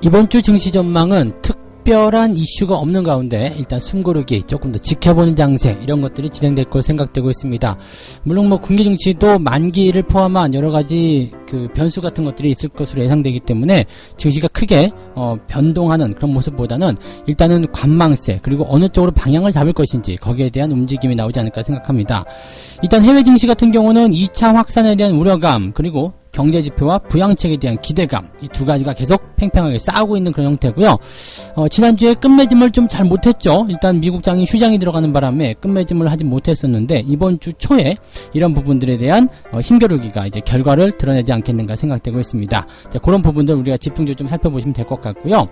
이번 주 증시 전망은 특별한 이슈가 없는 가운데 일단 숨고르기, 조금 더 지켜보는 장세, 이런 것들이 진행될 것으로 생각되고 있습니다. 물론 국내 증시도 만기를 포함한 여러 가지 그 변수 같은 것들이 있을 것으로 예상되기 때문에 증시가 크게 변동하는 그런 모습보다는 일단은 관망세, 그리고 어느 쪽으로 방향을 잡을 것인지 거기에 대한 움직임이 나오지 않을까 생각합니다. 일단 해외 증시 같은 경우는 2차 확산에 대한 우려감, 그리고 경제지표와 부양책에 대한 기대감, 이 두 가지가 계속 팽팽하게 싸우고 있는 그런 형태고요. 지난주에 끝맺음을 좀 잘 못했죠. 일단 미국장이 휴장이 들어가는 바람에 끝맺음을 하지 못했었는데 이번 주 초에 이런 부분들에 대한 힘겨루기가 이제 결과를 드러내지 않겠는가 생각되고 있습니다. 자, 그런 부분들 우리가 집중적으로 좀 살펴보시면 될 것 같고요.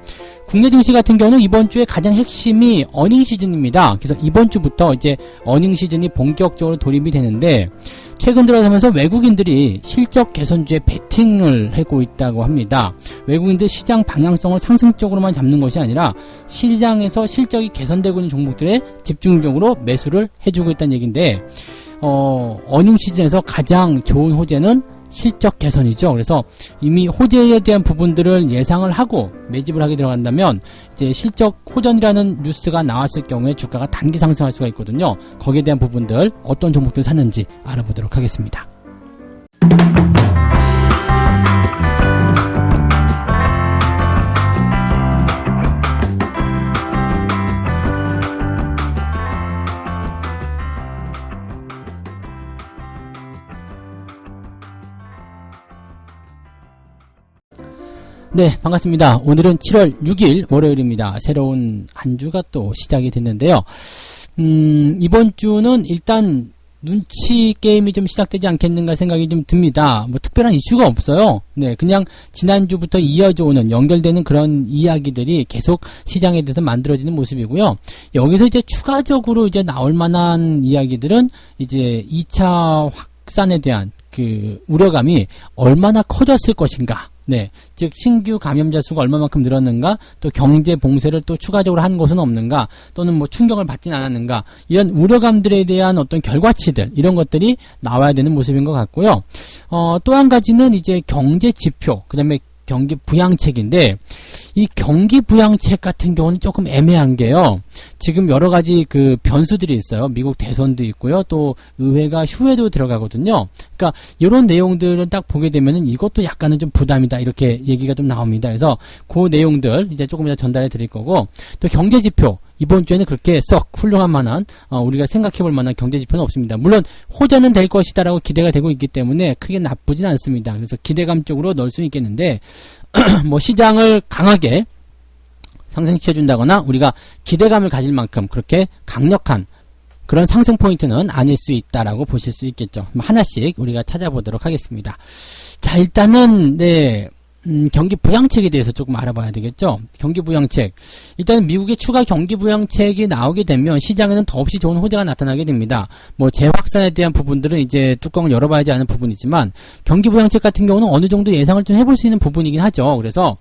국내 증시 같은 경우는 이번 주에 가장 핵심이 어닝 시즌입니다. 그래서 이번 주부터 이제 어닝 시즌이 본격적으로 돌입이 되는데, 최근 들어서면서 외국인들이 실적 개선주에 베팅을 하고 있다고 합니다. 외국인들 시장 방향성을 상승적으로만 잡는 것이 아니라 시장에서 실적이 개선되고 있는 종목들에 집중적으로 매수를 해주고 있다는 얘기인데, 어닝 시즌에서 가장 좋은 호재는 실적 개선이죠. 그래서 이미 호재에 대한 부분들을 예상을 하고 매집을 하게 들어간다면 이제 실적 호전이라는 뉴스가 나왔을 경우에 주가가 단기 상승할 수가 있거든요. 거기에 대한 부분들, 어떤 종목들 샀는지 알아보도록 하겠습니다. 네, 반갑습니다. 오늘은 7월 6일 월요일입니다. 새로운 한 주가 또 시작이 됐는데요. 이번 주는 일단 눈치 게임이 좀 시작되지 않겠는가 생각이 좀 듭니다. 특별한 이슈가 없어요. 네, 그냥 지난주부터 이어져 오는, 연결되는 그런 이야기들이 계속 시장에 대해서 만들어지는 모습이고요. 여기서 이제 추가적으로 이제 나올 만한 이야기들은 이제 2차 확산에 대한 그 우려감이 얼마나 커졌을 것인가. 네, 즉 신규 감염자 수가 얼마만큼 늘었는가, 또 경제 봉쇄를 또 추가적으로 한 것은 없는가, 또는 충격을 받진 않았는가, 이런 우려감들에 대한 어떤 결과치들, 이런 것들이 나와야 되는 모습인 것 같고요. 또 한 가지는 이제 경제 지표, 그 다음에 경기 부양책인데, 이 경기 부양책 같은 경우는 조금 애매한 게요. 지금 여러 가지 그 변수들이 있어요. 미국 대선도 있고요. 또 의회가 휴회도 들어가거든요. 그러니까 이런 내용들을 딱 보게 되면은 이것도 약간은 좀 부담이다, 이렇게 얘기가 좀 나옵니다. 그래서 그 내용들 이제 조금 이따 전달해 드릴 거고, 또 경제 지표, 이번 주에는 그렇게 썩 훌륭한 만한, 우리가 생각해 볼 만한 경제 지표는 없습니다. 물론 호전은 될 것이다라고 기대가 되고 있기 때문에 크게 나쁘진 않습니다. 그래서 기대감 쪽으로 넣을 수 있겠는데, 시장을 강하게 상승시켜준다거나 우리가 기대감을 가질 만큼 그렇게 강력한 그런 상승 포인트는 아닐 수 있다라고 보실 수 있겠죠. 하나씩 우리가 찾아보도록 하겠습니다. 자, 일단은 경기 부양책에 대해서 조금 알아봐야 되겠죠. 경기 부양책, 일단 미국의 추가 경기 부양책이 나오게 되면 시장에는 더없이 좋은 호재가 나타나게 됩니다. 재확산에 대한 부분들은 이제 뚜껑을 열어봐야지 하는 부분이지만, 경기 부양책 같은 경우는 어느 정도 예상을 좀 해볼 수 있는 부분이긴 하죠. 그래서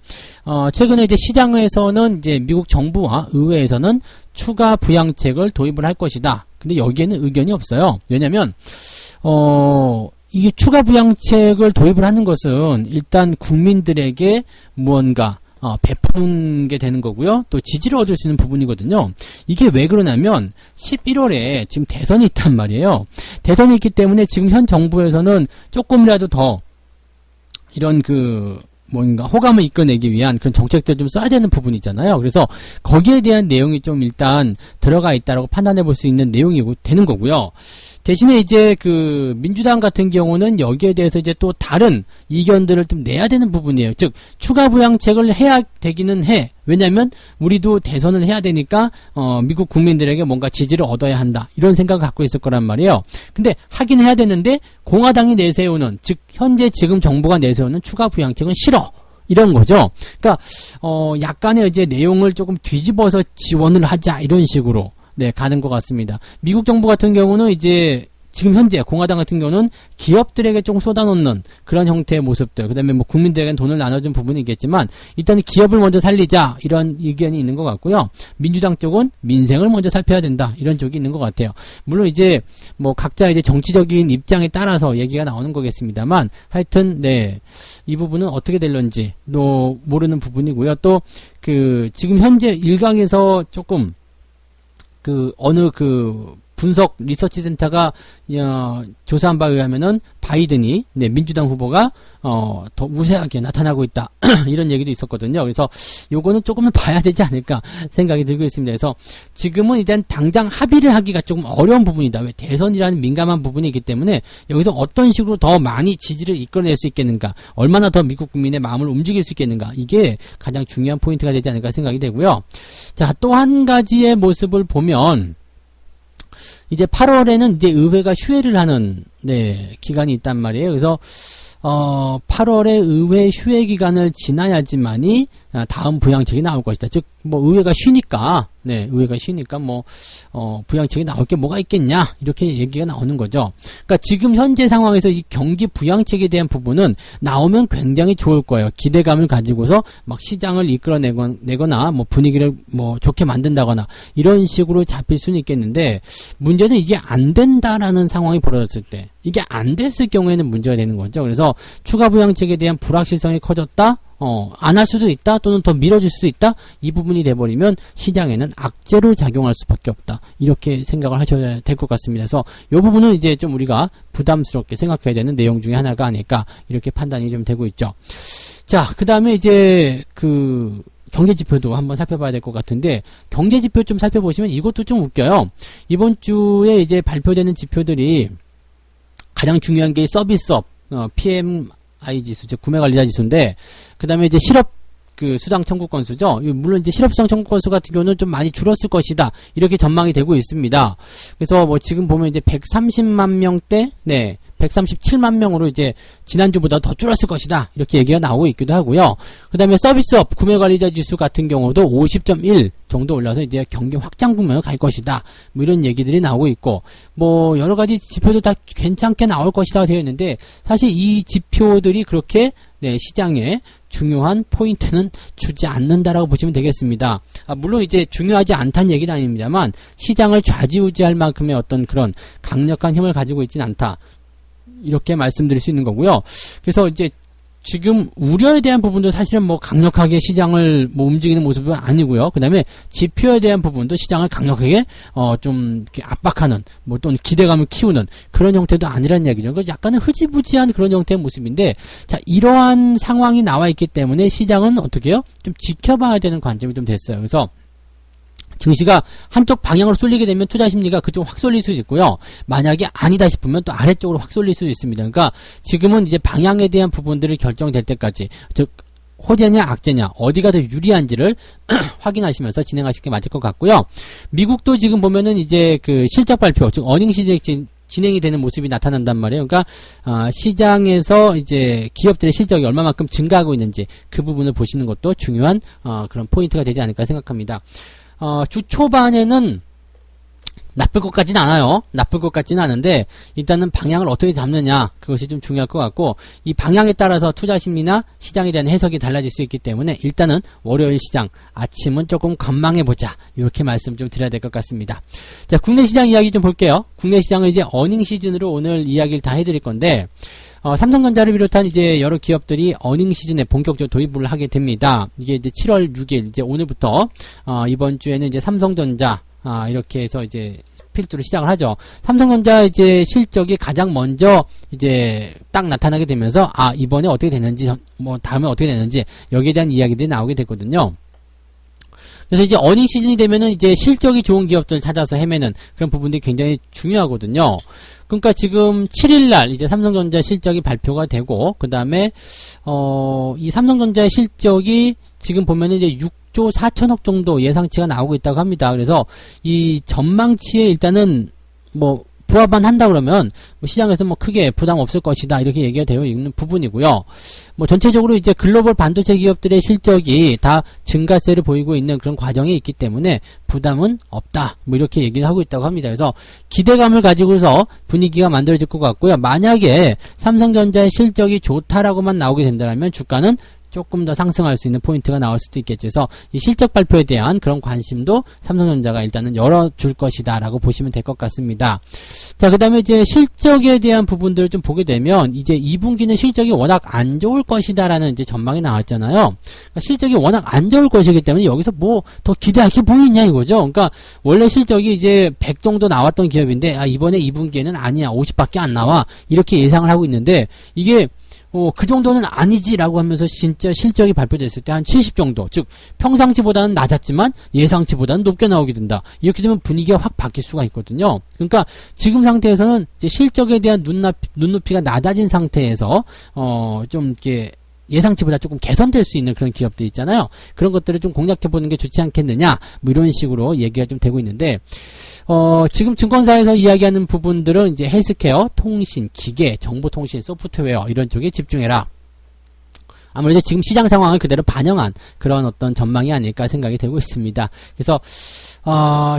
최근에 이제 시장에서는 이제 미국 정부와 의회에서는 추가 부양책을 도입을 할 것이다. 근데 여기에는 의견이 없어요. 왜냐면 이게 추가 부양책을 도입을 하는 것은 일단 국민들에게 무언가 베푸는 게 되는 거고요. 또 지지를 얻을 수 있는 부분이거든요. 이게 왜 그러냐면 11월에 지금 대선이 있단 말이에요. 대선이 있기 때문에 지금 현 정부에서는 조금이라도 더 이런 뭔가 호감을 이끌어내기 위한 그런 정책들을 좀 써야 되는 부분이잖아요. 그래서 거기에 대한 내용이 좀 일단 들어가 있다라고 판단해 볼 수 있는 내용이 되는 거고요. 대신에 이제 민주당 같은 경우는 여기에 대해서 이제 또 다른 이견들을 좀 내야 되는 부분이에요. 즉, 추가 부양책을 해야 되기는 해. 왜냐면 우리도 대선을 해야 되니까 미국 국민들에게 뭔가 지지를 얻어야 한다, 이런 생각을 갖고 있을 거란 말이에요. 근데 하긴 해야 되는데 공화당이 내세우는, 즉 현재 지금 정부가 내세우는 추가 부양책은 싫어, 이런 거죠. 그러니까 약간의 이제 내용을 조금 뒤집어서 지원을 하자, 이런 식으로 가는 것 같습니다. 미국 정부 같은 경우는 이제 지금 현재 공화당 같은 경우는 기업들에게 좀 쏟아놓는 그런 형태의 모습들, 그 다음에 뭐 국민들에게 돈을 나눠준 부분이 있겠지만 일단 기업을 먼저 살리자 이런 의견이 있는 것 같고요. 민주당 쪽은 민생을 먼저 살펴야 된다 이런 쪽이 있는 것 같아요. 물론 이제 뭐 각자 이제 정치적인 입장에 따라서 얘기가 나오는 거겠습니다만 하여튼 네, 이 부분은 어떻게 될런지 또 모르는 부분이고요. 또 그 지금 현재 일각에서 조금 그 어느 그 분석 리서치 센터가 조사한 바에 의하면은 바이든이 네, 민주당 후보가 더 우세하게 나타나고 있다 이런 얘기도 있었거든요. 그래서 요거는 조금은 봐야 되지 않을까 생각이 들고 있습니다. 그래서 지금은 일단 당장 합의를 하기가 조금 어려운 부분이다. 왜 대선이라는 민감한 부분이 있기 때문에 여기서 어떤 식으로 더 많이 지지를 이끌어낼 수 있겠는가, 얼마나 더 미국 국민의 마음을 움직일 수 있겠는가, 이게 가장 중요한 포인트가 되지 않을까 생각이 되고요. 자, 또 한 가지의 모습을 보면 이제 8월에는 이제 의회가 휴회를 하는 네, 기간이 있단 말이에요. 그래서 8월에 의회 휴회 기간을 지나야지만이 다음 부양책이 나올 것이다. 즉 뭐 의회가 쉬니까 네, 의회가 쉬니까 뭐 부양책이 나올 게 뭐가 있겠냐 이렇게 얘기가 나오는 거죠. 그러니까 지금 현재 상황에서 이 경기 부양책에 대한 부분은 나오면 굉장히 좋을 거예요. 기대감을 가지고서 막 시장을 이끌어내거나 뭐 분위기를 뭐 좋게 만든다거나 이런 식으로 잡힐 수는 있겠는데 문제는 이게 안 된다라는 상황이 벌어졌을 때, 이게 안 됐을 경우에는 문제가 되는 거죠. 그래서 추가 부양책에 대한 불확실성이 커졌다. 안 할 수도 있다, 또는 더 미뤄질 수도 있다, 이 부분이 돼버리면 시장에는 악재로 작용할 수밖에 없다. 이렇게 생각을 하셔야 될 것 같습니다. 그래서 이 부분은 이제 좀 우리가 부담스럽게 생각해야 되는 내용 중에 하나가 아닐까, 이렇게 판단이 좀 되고 있죠. 자, 그 다음에 이제 그 경제지표도 한번 살펴봐야 될 것 같은데, 경제지표 좀 살펴보시면 이것도 좀 웃겨요. 이번 주에 이제 발표되는 지표들이 가장 중요한 게 서비스업, PMI 지수, 즉 구매관리자 지수인데, 그 다음에 이제 실업 그 수당 청구 건수죠. 물론 이제 실업 수당 청구 건수 같은 경우는 좀 많이 줄었을 것이다, 이렇게 전망이 되고 있습니다. 그래서 뭐 지금 보면 이제 130만 명대, 네, 137만 명으로 이제 지난주보다 더 줄었을 것이다, 이렇게 얘기가 나오고 있기도 하고요. 그 다음에 서비스업 구매관리자 지수 같은 경우도 50.1 정도 올라서 이제 경기 확장 국면으로 갈 것이다, 뭐 이런 얘기들이 나오고 있고, 뭐 여러 가지 지표도 다 괜찮게 나올 것이다 되어 있는데, 사실 이 지표들이 그렇게 네, 시장에 중요한 포인트는 주지 않는다라고 보시면 되겠습니다. 물론 이제 중요하지 않다는 얘기는 아닙니다만 시장을 좌지우지할 만큼의 어떤 그런 강력한 힘을 가지고 있지는 않다, 이렇게 말씀드릴 수 있는 거고요. 그래서 이제 지금 우려에 대한 부분도 사실은 뭐 강력하게 시장을 뭐 움직이는 모습은 아니고요. 그 다음에 지표에 대한 부분도 시장을 강력하게 좀 이렇게 압박하는, 뭐 또는 기대감을 키우는 그런 형태도 아니라는 얘기죠. 약간은 흐지부지한 그런 형태의 모습인데, 자, 이러한 상황이 나와 있기 때문에 시장은 어떻게 해요? 좀 지켜봐야 되는 관점이 좀 됐어요. 그래서 증시가 한쪽 방향으로 쏠리게 되면 투자 심리가 그쪽 확 쏠릴 수도 있고요. 만약에 아니다 싶으면 또 아래쪽으로 확 쏠릴 수도 있습니다. 그러니까 지금은 이제 방향에 대한 부분들이 결정될 때까지, 즉 호재냐 악재냐, 어디가 더 유리한지를 확인하시면서 진행하실 게 맞을 것 같고요. 미국도 지금 보면은 이제 그 실적 발표, 즉 어닝 시즌 진행이 되는 모습이 나타난단 말이에요. 그러니까 시장에서 이제 기업들의 실적이 얼마만큼 증가하고 있는지 그 부분을 보시는 것도 중요한 그런 포인트가 되지 않을까 생각합니다. 주 초반에는 나쁠 것 같지는 않아요. 나쁠 것 같지는 않은데 일단은 방향을 어떻게 잡느냐, 그것이 좀 중요할 것 같고, 이 방향에 따라서 투자 심리나 시장에 대한 해석이 달라질 수 있기 때문에 일단은 월요일 시장 아침은 조금 관망해보자, 이렇게 말씀 좀 드려야 될 것 같습니다. 자, 국내 시장 이야기 좀 볼게요. 국내 시장은 이제 어닝 시즌으로 오늘 이야기를 다 해드릴 건데, 삼성전자를 비롯한 이제 여러 기업들이 어닝 시즌에 본격적으로 도입을 하게 됩니다. 이게 이제 7월 6일, 이제 오늘부터, 이번 주에는 이제 삼성전자, 이렇게 해서 이제 필두로 시작을 하죠. 삼성전자 이제 실적이 가장 먼저 이제 딱 나타나게 되면서, 이번에 어떻게 됐는지, 뭐 다음에 어떻게 됐는지, 여기에 대한 이야기들이 나오게 되거든요. 그래서 이제 어닝 시즌이 되면은 이제 실적이 좋은 기업들을 찾아서 헤매는 그런 부분들이 굉장히 중요하거든요. 그러니까 지금 7일날 이제 삼성전자 실적이 발표가 되고, 그 다음에 이 삼성전자의 실적이 지금 보면은 이제 6조 4천억 정도 예상치가 나오고 있다고 합니다. 그래서 이 전망치에 일단은 뭐 부합만 한다 그러면 뭐 시장에서 뭐 크게 부담 없을 것이다 이렇게 얘기가 되어 있는 부분이고요. 뭐 전체적으로 이제 글로벌 반도체 기업들의 실적이 다 증가세를 보이고 있는 그런 과정이 있기 때문에 부담은 없다 뭐 이렇게 얘기를 하고 있다고 합니다. 그래서 기대감을 가지고서 분위기가 만들어질 것 같고요. 만약에 삼성전자의 실적이 좋다라고만 나오게 된다면 주가는 조금 더 상승할 수 있는 포인트가 나올 수도 있겠죠. 그래서 이 실적 발표에 대한 그런 관심도 삼성전자가 일단은 열어줄 것이다 라고 보시면 될 것 같습니다. 자, 그 다음에 이제 실적에 대한 부분들을 좀 보게 되면 이제 2분기는 실적이 워낙 안 좋을 것이다 라는 이제 전망이 나왔잖아요. 그러니까 실적이 워낙 안 좋을 것이기 때문에 여기서 뭐 더 기대할 게 보이냐 이거죠. 그러니까 원래 실적이 이제 100 정도 나왔던 기업인데 이번에 2분기에는 아니야 50밖에 안 나와 이렇게 예상을 하고 있는데 이게 그 정도는 아니지라고 하면서 진짜 실적이 발표됐을 때 한 70 정도, 즉 평상치보다는 낮았지만 예상치보다는 높게 나오게 된다. 이렇게 되면 분위기가 확 바뀔 수가 있거든요. 그러니까 지금 상태에서는 이제 실적에 대한 눈높이가 낮아진 상태에서 좀 이렇게 예상치보다 조금 개선될 수 있는 그런 기업들 있잖아요. 그런 것들을 좀 공략해보는 게 좋지 않겠느냐 뭐 이런 식으로 얘기가 좀 되고 있는데 지금 증권사에서 이야기하는 부분들은 이제 헬스케어, 통신, 기계, 정보통신, 소프트웨어 이런 쪽에 집중해라. 아무래도 지금 시장 상황을 그대로 반영한 그런 어떤 전망이 아닐까 생각이 되고 있습니다. 그래서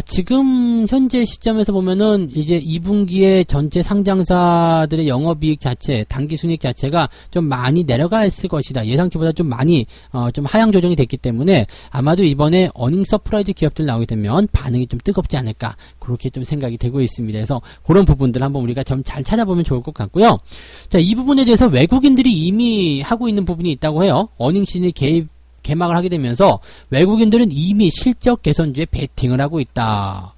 지금 현재 시점에서 보면은 이제 2분기에 전체 상장사들의 영업이익 자체, 당기순이익 자체가 좀 많이 내려갔을 것이다. 예상치보다 좀 많이 좀 하향 조정이 됐기 때문에 아마도 이번에 어닝 서프라이즈 기업들 나오게 되면 반응이 좀 뜨겁지 않을까 그렇게 좀 생각이 되고 있습니다. 그래서 그런 부분들 한번 우리가 좀 잘 찾아보면 좋을 것 같고요. 자, 이 부분에 대해서 외국인들이 이미 하고 있는 부분이 있다고 해요. 어닝 시즌이 개막을 하게 되면서 외국인들은 이미 실적 개선주에 베팅을 하고 있다.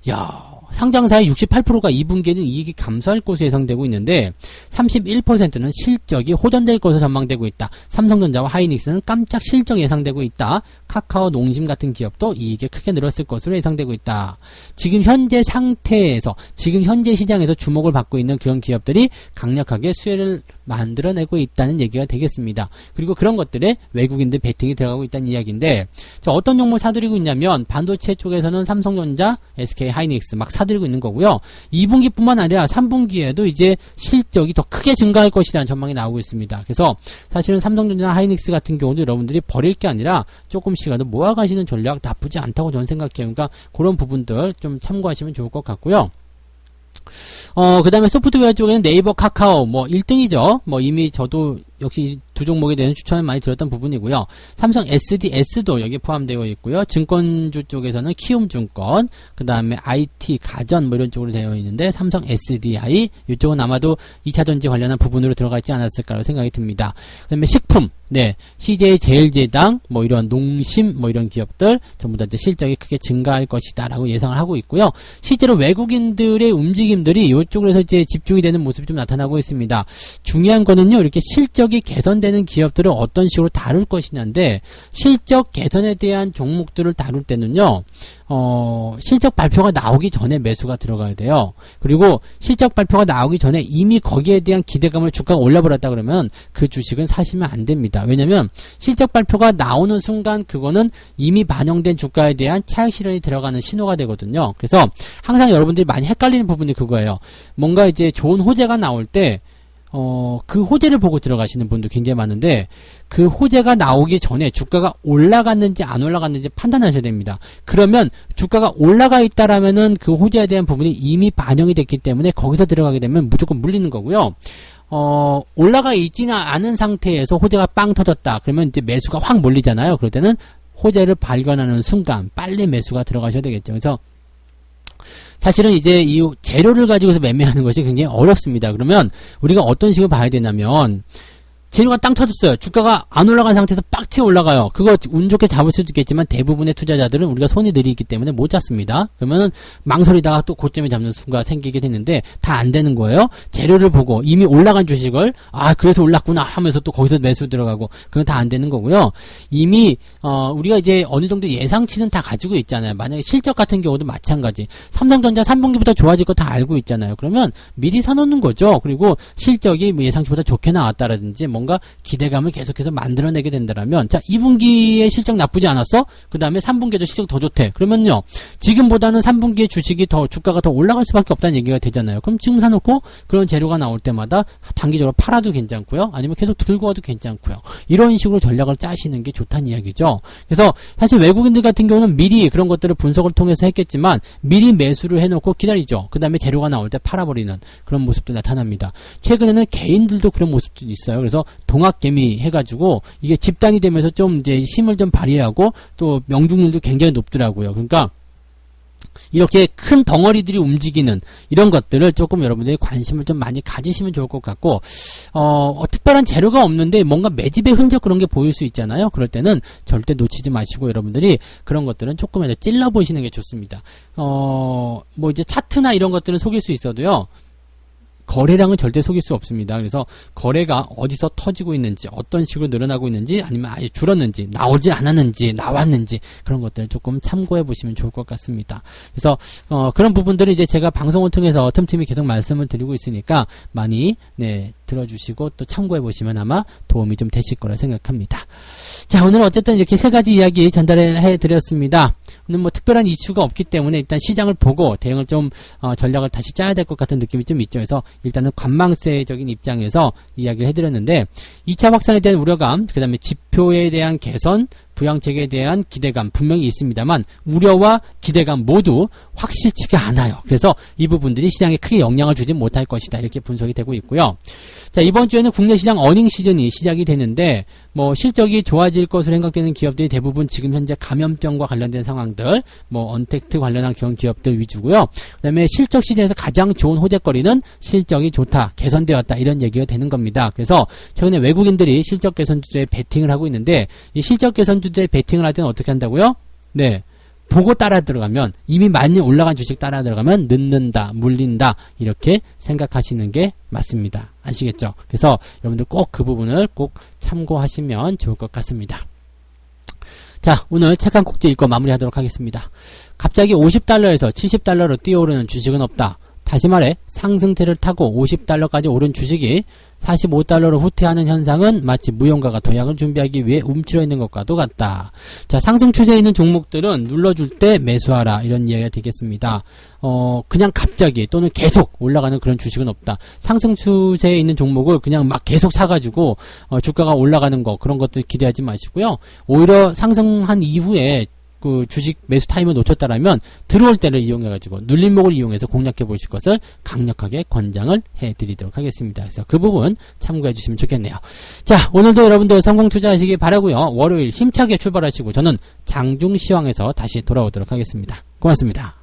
야, 상장사의 68%가 2분기에는 이익이 감소할 것으로 예상되고 있는데 31%는 실적이 호전될 것으로 전망되고 있다. 삼성전자와 하이닉스는 깜짝 실적 예상되고 있다. 카카오, 농심 같은 기업도 이익이 크게 늘었을 것으로 예상되고 있다. 지금 현재 상태에서 지금 현재 시장에서 주목을 받고 있는 그런 기업들이 강력하게 수혜를 만들어내고 있다는 얘기가 되겠습니다. 그리고 그런 것들에 외국인들 베팅이 들어가고 있다는 이야기인데 어떤 종목 사들이고 있냐면 반도체 쪽에서는 삼성전자, SK 하이닉스 막 사들이고 있는 거고요. 2분기뿐만 아니라 3분기에도 이제 실적이 더 크게 증가할 것이라는 전망이 나오고 있습니다. 그래서 사실은 삼성전자, 하이닉스 같은 경우도 여러분들이 버릴 게 아니라 조금씩이라도 모아가시는 전략 나쁘지 않다고 저는 생각해요. 그러니까 그런 부분들 좀 참고하시면 좋을 것 같고요. 그 다음에 소프트웨어 쪽에는 네이버, 카카오, 뭐 1등이죠. 뭐 이미 저도 역시 두 종목에 대한 추천을 많이 들었던 부분이고요. 삼성 SDS도 여기에 포함되어 있고요. 증권주 쪽에서는 키움증권, 그 다음에 IT, 가전 뭐 이런 쪽으로 되어 있는데 삼성 SDI 이쪽은 아마도 2차전지 관련한 부분으로 들어가 있지 않았을까라고 생각이 듭니다. 그 다음에 식품, 네, CJ 제일제당, 뭐 이런 농심, 뭐 이런 기업들 전부 다 이제 실적이 크게 증가할 것이다라고 예상을 하고 있고요. 실제로 외국인들의 움직임들이 이쪽으로 해서 이제 집중이 되는 모습이 좀 나타나고 있습니다. 중요한 거는요, 이렇게 실적이 개선되는 기업들을 어떤 식으로 다룰 것이냐인데 실적 개선에 대한 종목들을 다룰 때는요, 실적 발표가 나오기 전에 매수가 들어가야 돼요. 그리고 실적 발표가 나오기 전에 이미 거기에 대한 기대감을 주가가 올려버렸다 그러면 그 주식은 사시면 안 됩니다. 왜냐면 실적 발표가 나오는 순간 그거는 이미 반영된 주가에 대한 차익 실현이 들어가는 신호가 되거든요. 그래서 항상 여러분들이 많이 헷갈리는 부분이 그거예요. 뭔가 이제 좋은 호재가 나올 때 그 호재를 보고 들어가시는 분도 굉장히 많은데 그 호재가 나오기 전에 주가가 올라갔는지 안 올라갔는지 판단하셔야 됩니다. 그러면 주가가 올라가 있다라면은 그 호재에 대한 부분이 이미 반영이 됐기 때문에 거기서 들어가게 되면 무조건 물리는 거고요. 올라가 있지는 않은 상태에서 호재가 빵 터졌다. 그러면 이제 매수가 확 몰리잖아요. 그럴 때는 호재를 발견하는 순간 빨리 매수가 들어가셔야 되겠죠. 그래서 사실은 이제 이 재료를 가지고서 매매하는 것이 굉장히 어렵습니다. 그러면 우리가 어떤 식으로 봐야 되냐면 재료가 땅 터졌어요. 주가가 안 올라간 상태에서 빡 튀어 올라가요. 그거 운 좋게 잡을 수도 있겠지만 대부분의 투자자들은 우리가 손이 느리기 때문에 못 잡습니다. 그러면은 망설이다가 또 고점에 잡는 순간 생기게 되는데 다 안 되는 거예요. 재료를 보고 이미 올라간 주식을 그래서 올랐구나 하면서 또 거기서 매수 들어가고 그건 다 안 되는 거고요. 이미 우리가 이제 어느 정도 예상치는 다 가지고 있잖아요. 만약에 실적 같은 경우도 마찬가지. 삼성전자 3분기보다 좋아질 거 다 알고 있잖아요. 그러면 미리 사놓는 거죠. 그리고 실적이 예상치보다 좋게 나왔다라든지 뭔가 기대감을 계속해서 만들어내게 된다면, 자, 2분기에 실적 나쁘지 않았어? 그 다음에 3분기에도 실적 더 좋대. 그러면요, 지금보다는 3분기에 주가가 더 올라갈 수밖에 없다는 얘기가 되잖아요. 그럼 지금 사놓고 그런 재료가 나올 때마다 단기적으로 팔아도 괜찮고요. 아니면 계속 들고 와도 괜찮고요. 이런 식으로 전략을 짜시는 게 좋다는 이야기죠. 그래서 사실 외국인들 같은 경우는 미리 그런 것들을 분석을 통해서 했겠지만 미리 매수를 해놓고 기다리죠. 그 다음에 재료가 나올 때 팔아버리는 그런 모습도 나타납니다. 최근에는 개인들도 그런 모습도 있어요. 그래서 동학개미 해가지고 이게 집단이 되면서 좀 이제 힘을 좀 발휘하고 또 명중률도 굉장히 높더라고요. 그러니까 이렇게 큰 덩어리들이 움직이는 이런 것들을 조금 여러분들이 관심을 좀 많이 가지시면 좋을 것 같고, 특별한 재료가 없는데 뭔가 매집의 흔적 그런 게 보일 수 있잖아요. 그럴 때는 절대 놓치지 마시고 여러분들이 그런 것들은 조금이라도 찔러보시는 게 좋습니다. 뭐 이제 차트나 이런 것들은 속일 수 있어도요. 거래량은 절대 속일 수 없습니다. 그래서 거래가 어디서 터지고 있는지, 어떤 식으로 늘어나고 있는지, 아니면 아예 줄었는지, 나오지 않았는지, 나왔는지 그런 것들을 조금 참고해 보시면 좋을 것 같습니다. 그래서 그런 부분들을 이제 제가 방송을 통해서 틈틈이 계속 말씀을 드리고 있으니까 많이 들어주시고 또 참고해 보시면 아마 도움이 좀 되실 거라 생각합니다. 자, 오늘 어쨌든 이렇게 세 가지 이야기 전달해 드렸습니다. 오늘 뭐 특별한 이슈가 없기 때문에 일단 시장을 보고 대응을 좀 전략을 다시 짜야 될 것 같은 느낌이 좀 있죠. 그래서 일단은 관망세적인 입장에서 이야기를 해드렸는데 2차 확산에 대한 우려감, 그 다음에 지표에 대한 개선, 부양책에 대한 기대감 분명히 있습니다만 우려와 기대감 모두 확실치가 않아요. 그래서 이 부분들이 시장에 크게 영향을 주지 못할 것이다. 이렇게 분석이 되고 있고요. 자, 이번 주에는 국내 시장 어닝 시즌이 시작이 되는데 뭐 실적이 좋아질 것으로 생각되는 기업들이 대부분 지금 현재 감염병과 관련된 상황들, 뭐 언택트 관련한 그런 기업들 위주고요. 그 다음에 실적 시즌에서 가장 좋은 호재거리는 실적이 좋다, 개선되었다 이런 얘기가 되는 겁니다. 그래서 최근에 외국인들이 실적 개선 주제에 베팅을 하고 있는데 이 실적 개선 주제에 베팅을 할 때는 어떻게 한다고요? 네. 보고 따라 들어가면 이미 많이 올라간 주식 따라 들어가면 늦는다, 물린다 이렇게 생각하시는 게 맞습니다. 아시겠죠? 그래서 여러분들 꼭 그 부분을 꼭 참고하시면 좋을 것 같습니다. 자, 오늘 책 한 꼭지 읽고 마무리하도록 하겠습니다. 갑자기 50달러에서 70달러로 뛰어오르는 주식은 없다. 다시 말해 상승세를 타고 50달러까지 오른 주식이 45달러로 후퇴하는 현상은 마치 무용가가 도약을 준비하기 위해 움츠러 있는 것과도 같다. 자, 상승 추세에 있는 종목들은 눌러줄 때 매수하라 이런 이야기가 되겠습니다. 그냥 갑자기 또는 계속 올라가는 그런 주식은 없다. 상승 추세에 있는 종목을 그냥 막 계속 사가지고 주가가 올라가는 거 그런 것들 기대하지 마시고요. 오히려 상승한 이후에 그 주식 매수 타임을 놓쳤다라면 들어올 때를 이용해가지고 눌림목을 이용해서 공략해 보실 것을 강력하게 권장을 해드리도록 하겠습니다. 그래서 그 부분 참고해 주시면 좋겠네요. 자, 오늘도 여러분들 성공 투자하시기 바라고요. 월요일 힘차게 출발하시고 저는 장중시황에서 다시 돌아오도록 하겠습니다. 고맙습니다.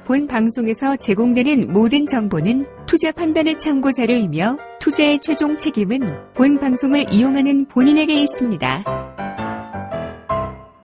본 방송에서 제공되는 모든 정보는 투자 판단의 참고 자료이며 투자의 최종 책임은 본 방송을 이용하는 본인에게 있습니다.